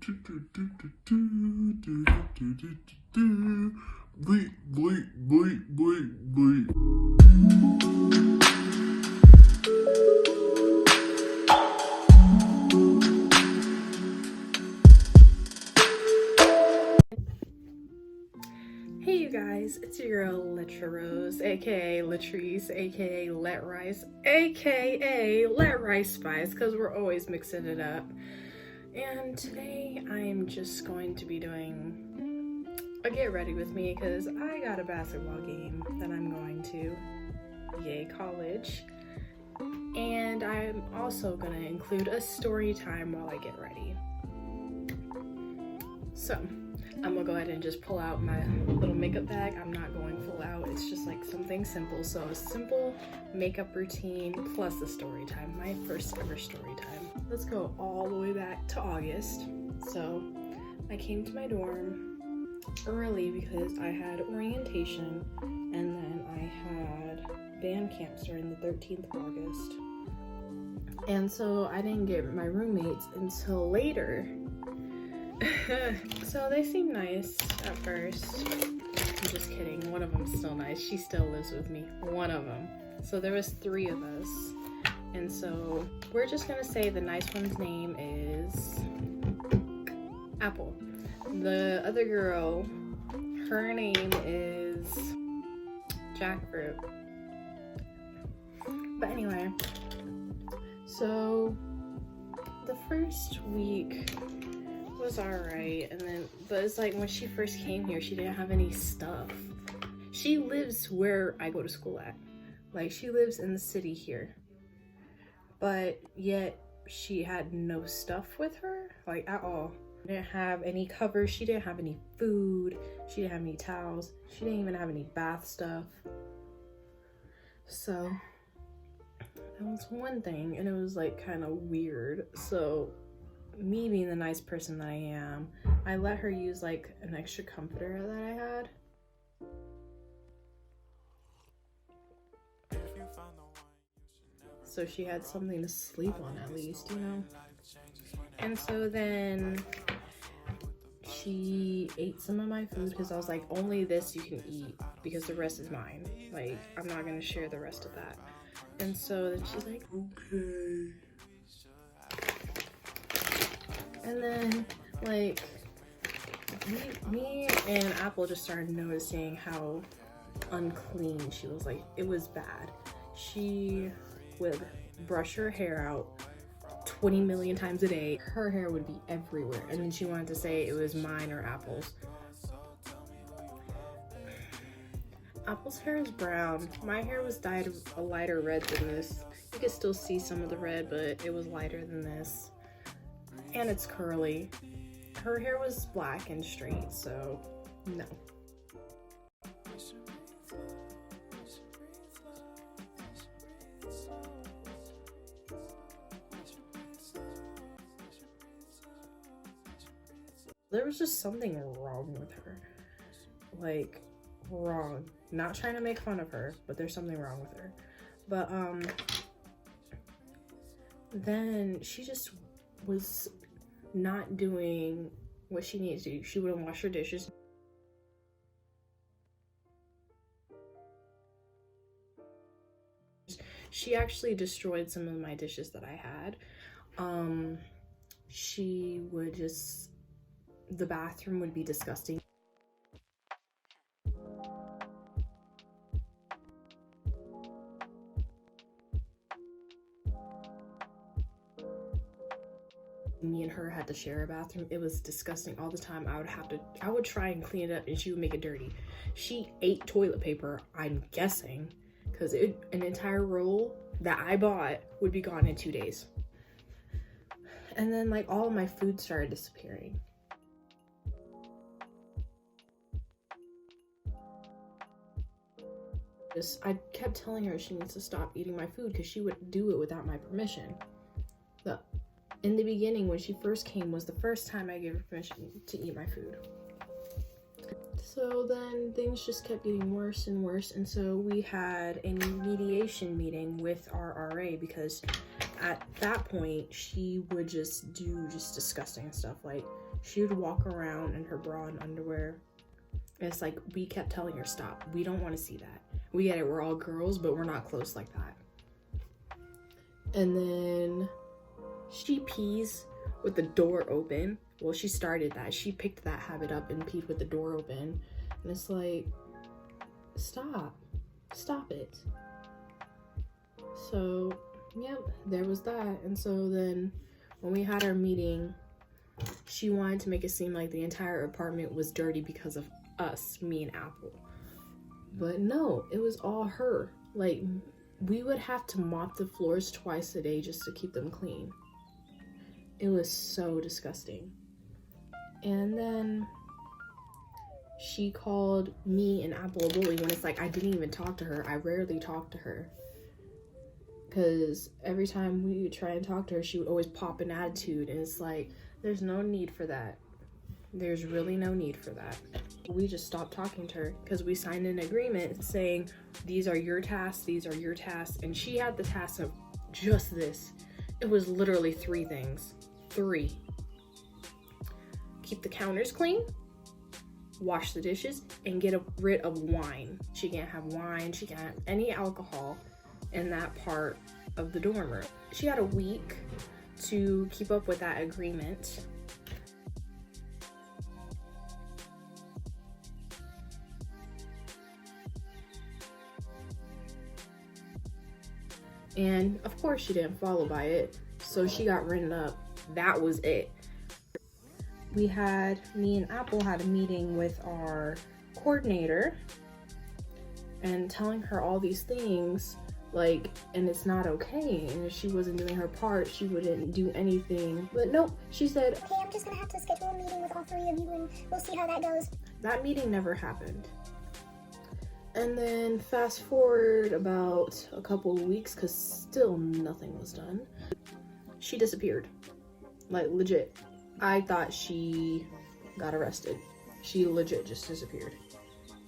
Bleep, bleep, bleep, bleep, bleep. Hey you guys, it's your girl Letra Rose, aka Latrice, aka Let Rice, aka Let Rice Spice, because we're always mixing it up. And today I'm just going to be doing a get ready with me because I got a basketball game that I'm going to. Yay, college. And I'm also going to include a story time while I get ready. So, I'm gonna go ahead and just pull out my little makeup bag. I'm not going full out. It's just like something simple. So a simple makeup routine plus a story time. My first ever story time. Let's go all the way back to August. So I came to my dorm early because I had orientation and then I had band camp starting the 13th of August. And so I didn't get my roommates until later. So they seem nice at first. I'm just kidding. One of them's still nice. She still lives with me. One of them. So there was 3 of us. And so we're just gonna say the nice one's name is Apple. The other girl, her name is Jackfruit. But anyway, so the first week was alright, and then but it's like when she first came here she didn't have any stuff. She lives where I go to school at, like she lives in the city here, but yet she had no stuff with her, like at all. Didn't have any covers, she didn't have any food, she didn't have any towels, she didn't even have any bath stuff. So that was one thing, and it was like kind of weird. So me being the nice person that I am, I let her use like an extra comforter that I had. So she had something to sleep on at least, you know? And so then she ate some of my food because I was like, only this you can eat because the rest is mine. Like, I'm not gonna share the rest of that. And so then she's like, okay. And then, like, me and Apple just started noticing how unclean she was. Like, it was bad. She would brush her hair out 20 million times a day. Her hair would be everywhere. And then she wanted to say it was mine or Apple's. Apple's hair is brown. My hair was dyed a lighter red than this. You could still see some of the red, but it was lighter than this. And it's curly. Her hair was black and straight, so no. There was just something wrong with her. Like, wrong. Not trying to make fun of her, but there's something wrong with her. But then she just was not doing what she needed to do. She wouldn't wash her dishes. She actually destroyed some of my dishes that I had. She would just, the bathroom would be disgusting. Me and her had to share a bathroom. It was disgusting all the time. I would try and clean it up and she would make it dirty. She ate toilet paper, I'm guessing, because an entire roll that I bought would be gone in 2 days. And then like all of my food started disappearing. I kept telling her she needs to stop eating my food because she would do it without my permission. But in the beginning, when she first came, was the first time I gave her permission to eat my food. So then things just kept getting worse and worse, and so we had a mediation meeting with our RA because at that point she would just do disgusting stuff. Like She would walk around in her bra and underwear. And it's like, we kept telling her, stop. We don't want to see that. We get it, we're all girls, but we're not close like that. And then she pees with the door open. Well, she started that. She picked that habit up and peed with the door open. And it's like, stop it. So, yep, there was that. And so then when we had our meeting, she wanted to make it seem like the entire apartment was dirty because of us, me and Apple. But no, it was all her. Like, we would have to mop the floors twice a day just to keep them clean. It was so disgusting. And then she called me and Apple a bully when it's like, I didn't even talk to her. I rarely talk to her. Because every time we would try and talk to her, she would always pop an attitude. And it's like, there's no need for that. There's really no need for that. We just stopped talking to her because we signed an agreement saying, these are your tasks, these are your tasks. And she had the task of just this. It was literally 3 things. 3. Keep the counters clean, wash the dishes, and get rid of wine. She can't have wine, she can't have any alcohol in that part of the dorm room. She had a week to keep up with that agreement. And of course she didn't follow by it, so she got written up. That was it. Me and Apple had a meeting with our coordinator and telling her all these things, like, and it's not okay, and if she wasn't doing her part, she wouldn't do anything. But nope, she said, okay, I'm just gonna have to schedule a meeting with all 3 of you and we'll see how that goes. That meeting never happened. And then fast forward about a couple of weeks, because still nothing was done, she disappeared. Like, legit. I thought she got arrested. She legit just disappeared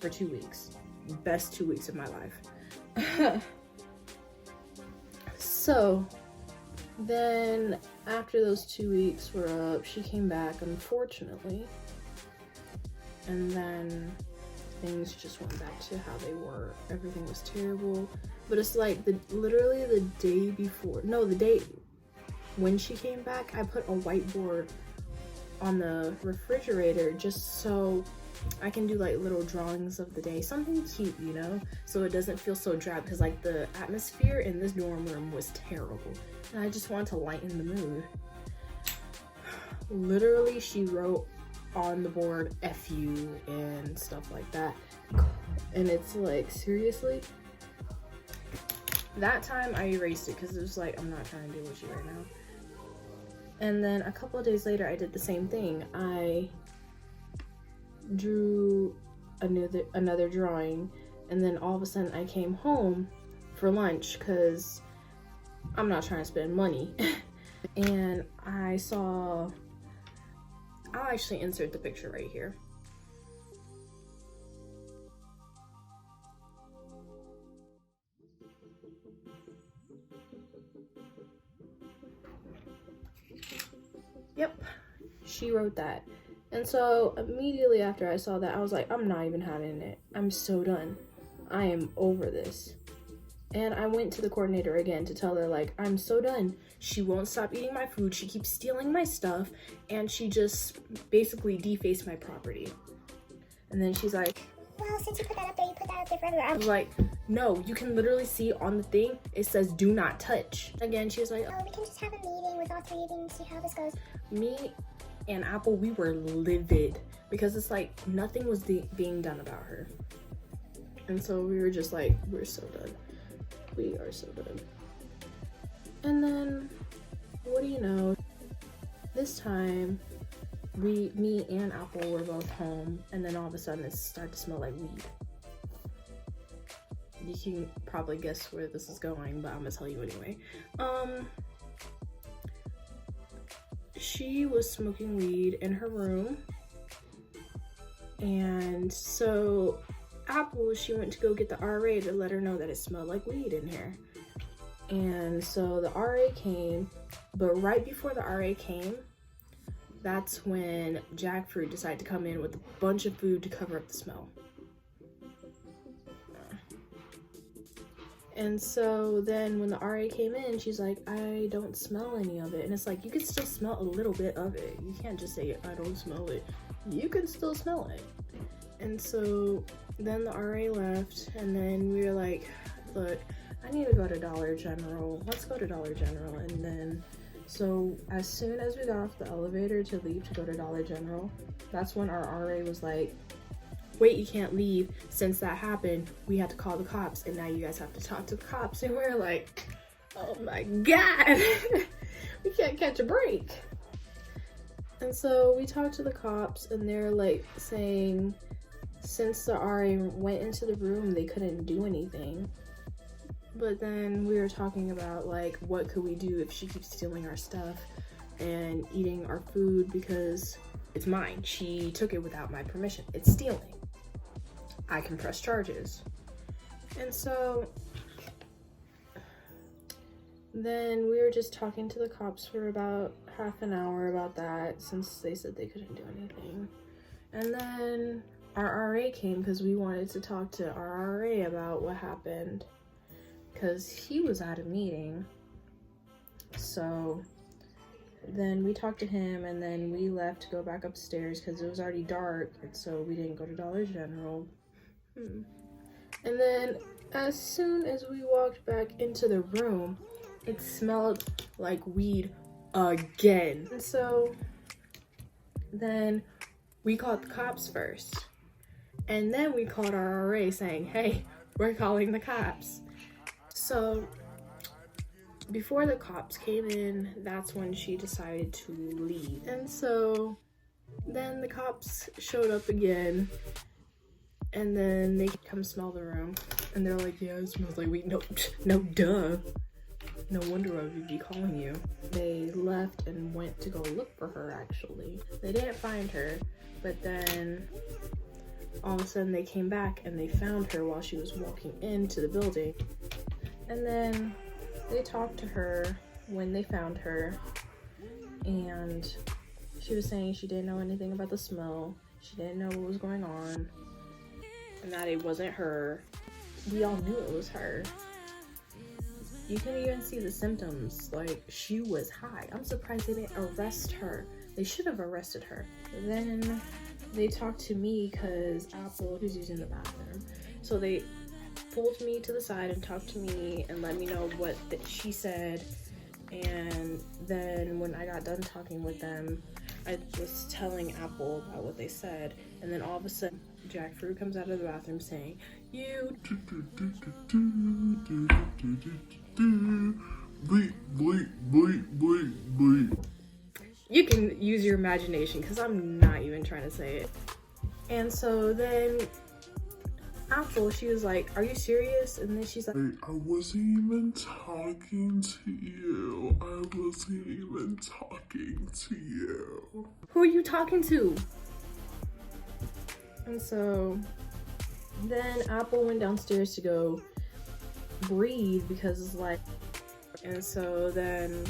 for 2 weeks. Best 2 weeks of my life. So then after those 2 weeks were up, she came back, unfortunately. And then things just went back to how they were. Everything was terrible. But it's like literally the day before, no, the day when she came back, I put a whiteboard on the refrigerator just so I can do like little drawings of the day, something cute, you know, so it doesn't feel so dry, because like the atmosphere in this dorm room was terrible and I just wanted to lighten the mood. Literally, she wrote on the board F you and stuff like that, and it's like, seriously. That time I erased it because it was like, I'm not trying to deal with you right now. And then a couple of days later, I did the same thing. I drew another drawing, and then all of a sudden I came home for lunch because I'm not trying to spend money. And I saw, I'll actually insert the picture right here. Yep, she wrote that. And so immediately after I saw that, I was like, I'm not even having it. I'm so done. I am over this. And I went to the coordinator again to tell her, like, I'm so done. She won't stop eating my food. She keeps stealing my stuff. And she just basically defaced my property. And then she's like, Well, since you put that up there, you put that up there forever. I was like, no, you can literally see on the thing, it says do not touch. Again, she was like, Oh, we can just have a meeting with all 3 of you and see how this goes. Me and Apple, we were livid because it's like nothing was being done about her. And so we were just like, we're so done. We are so done. And then, what do you know? This time, me and Apple were both home, and then all of a sudden it started to smell like weed. You can probably guess where this is going, but I'm gonna tell you anyway. She was smoking weed in her room, and so Apple, she went to go get the RA to let her know that it smelled like weed in here. And so the RA came, but right before the RA came, that's when Jackfruit decided to come in with a bunch of food to cover up the smell. And so then when the RA came in, she's like, I don't smell any of it. And it's like, you can still smell a little bit of it. You can't just say, I don't smell it. You can still smell it. And so then the RA left, and then we were like, look, I need to go to Dollar General. Let's go to Dollar General. And then, so as soon as we got off the elevator to leave to go to Dollar General, that's when our RA was like, wait, you can't leave. Since that happened, we had to call the cops, and now you guys have to talk to the cops. And we're like, oh my God, we can't catch a break. And so we talked to the cops, and they're like saying, since the RA went into the room, they couldn't do anything. But then we were talking about like, what could we do if she keeps stealing our stuff and eating our food, because it's mine. She took it without my permission. It's stealing. I can press charges. And so then we were just talking to the cops for about half an hour about that, since they said they couldn't do anything. And then our RA came because we wanted to talk to our RA about what happened, because he was at a meeting. So then we talked to him, and then we left to go back upstairs because it was already dark, and so we didn't go to Dollar General. And then as soon as we walked back into the room, it smelled like weed again. And so then we called the cops first, and then we called our RA saying, hey, we're calling the cops. So before the cops came in, that's when she decided to leave. And so then the cops showed up again, and then they come smell the room, and they're like, yeah, it smells like weed. No, duh. No wonder I would be calling you. They left and went to go look for her, actually. They didn't find her, but then all of a sudden they came back and they found her while she was walking into the building. And then they talked to her when they found her, and she was saying she didn't know anything about the smell. She didn't know what was going on, and that it wasn't her. We all knew it was her. You can even see the symptoms, like she was high. I'm surprised they didn't arrest her. They should have arrested her. Then they talked to me because Apple was using the bathroom. So they pulled me to the side and talked to me and let me know what she said. And then when I got done talking with them, I was telling Apple about what they said. And then all of a sudden, Jackfruit comes out of the bathroom saying, you... You can use your imagination, because I'm not even trying to say it. And so then Apple, she was like, are you serious? And then she's like, I wasn't even talking to you. I wasn't even talking to you. who are you talking to? And so then Apple went downstairs to go breathe because it's like, and so then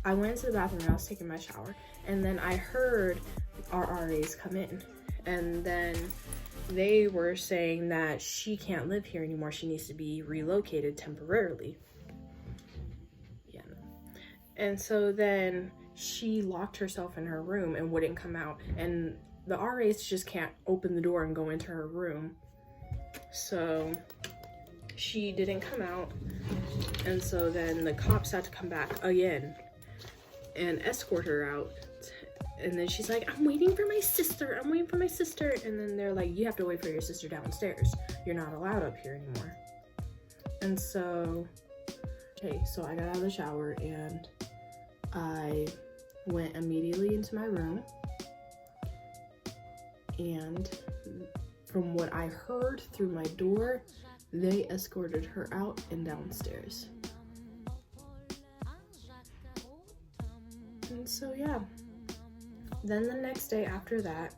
I went into the bathroom and I was taking my shower, and then I heard our RAs come in, and then they were saying that she can't live here anymore. She needs to be relocated temporarily. Yeah. And so then she locked herself in her room and wouldn't come out, and the RAs just can't open the door and go into her room. So she didn't come out, and so then the cops had to come back again and escort her out. And then she's like, I'm waiting for my sister. I'm waiting for my sister. And then they're like, you have to wait for your sister downstairs. You're not allowed up here anymore. And so, okay, so I got out of the shower and I went immediately into my room. And from what I heard through my door, they escorted her out and downstairs. And so, yeah. Then the next day after that,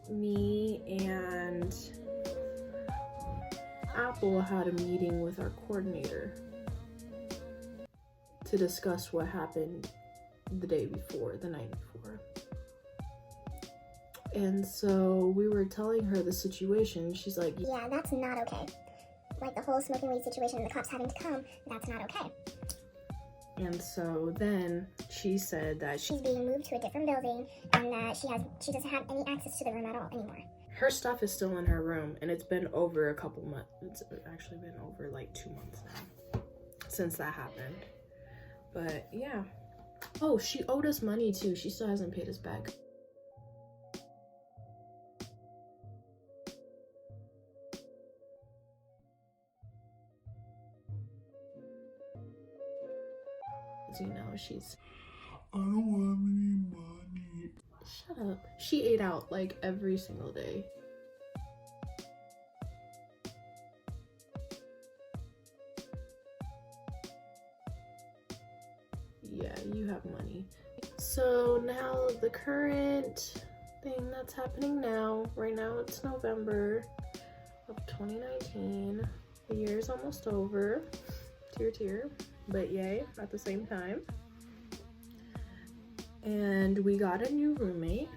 me and Apple had a meeting with our coordinator to discuss what happened the night before. And so we were telling her the situation. She's like, yeah, that's not okay. Like the whole smoking weed situation and the cops having to come, that's not okay. and so then she said that She's being moved to a different building and that she doesn't have any access to the room at all anymore. her stuff is still in her room, and it's been over a couple months. It's actually been over like 2 months now since that happened. But yeah. Oh, she owed us money too. She still hasn't paid us back. You know, she's, I don't have any money. shut up. She ate out like every single day. Yeah, you have money. So now the current thing that's happening now, right now it's November of 2019. The year's almost over. Tear, but yay at the same time. And we got a new roommate.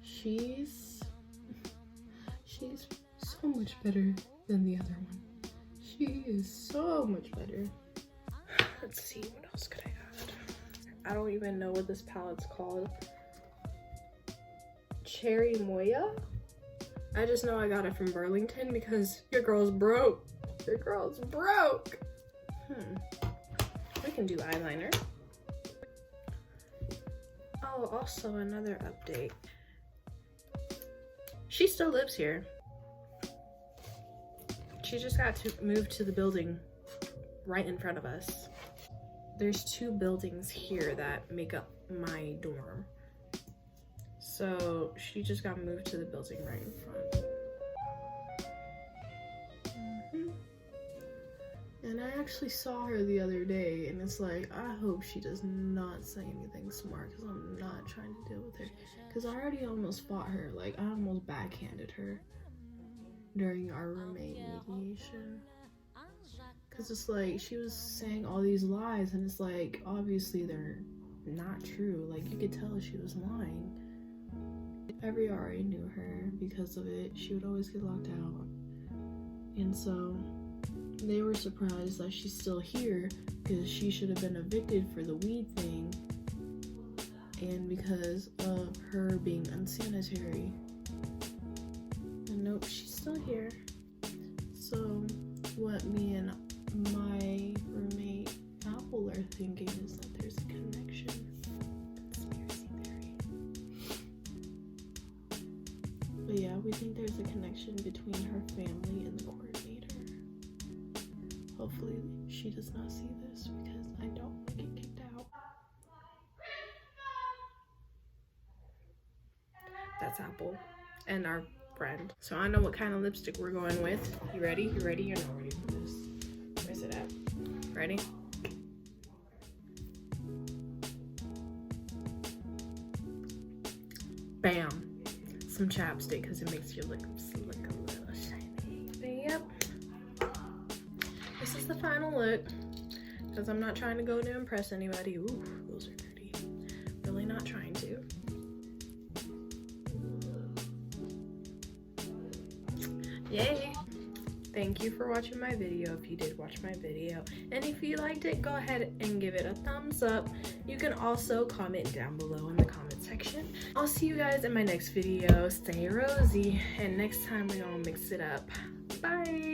She's so much better than the other one. She is so much better. Let's see, what else could I add? I don't even know what this palette's called. Cherry Moya? I just know I got it from Burlington because your girl's broke. Your girl's broke. We can do eyeliner. Oh, also another update. She still lives here. She just got to move to the building right in front of us. There's 2 buildings here that make up my dorm. So she just got moved to the building right in front. And I actually saw her the other day, and it's like, I hope she does not say anything smart, because I'm not trying to deal with her. Because I already almost fought her. Like, I almost backhanded her during our roommate mediation. Because it's like, she was saying all these lies, and it's like, obviously they're not true. Like, you could tell she was lying. Every RA knew her because of it. She would always get locked out. And so they were surprised that she's still here because she should have been evicted for the weed thing and because of her being unsanitary. And nope, she's still here. So what me and my roommate Apple are thinking is that there's a connection. Conspiracy theory. But yeah, we think there's a connection between her family and the coordinator. Hopefully she does not see this because I don't want to get kicked out. That's Apple and our friend. So I know what kind of lipstick we're going with. You ready? You ready? You're not ready for this. Where's it at? Ready? Bam. Some chapstick because it makes your lips look a little shiny. But yep. This is the final look because I'm not trying to go to impress anybody. Ooh, those are dirty. Really not trying to. Yay! Thank you for watching my video if you did watch my video. And if you liked it, go ahead and give it a thumbs up. You can also comment down below in the comment section. I'll see you guys in my next video. Stay rosy. And next time we're gonna mix it up. Bye!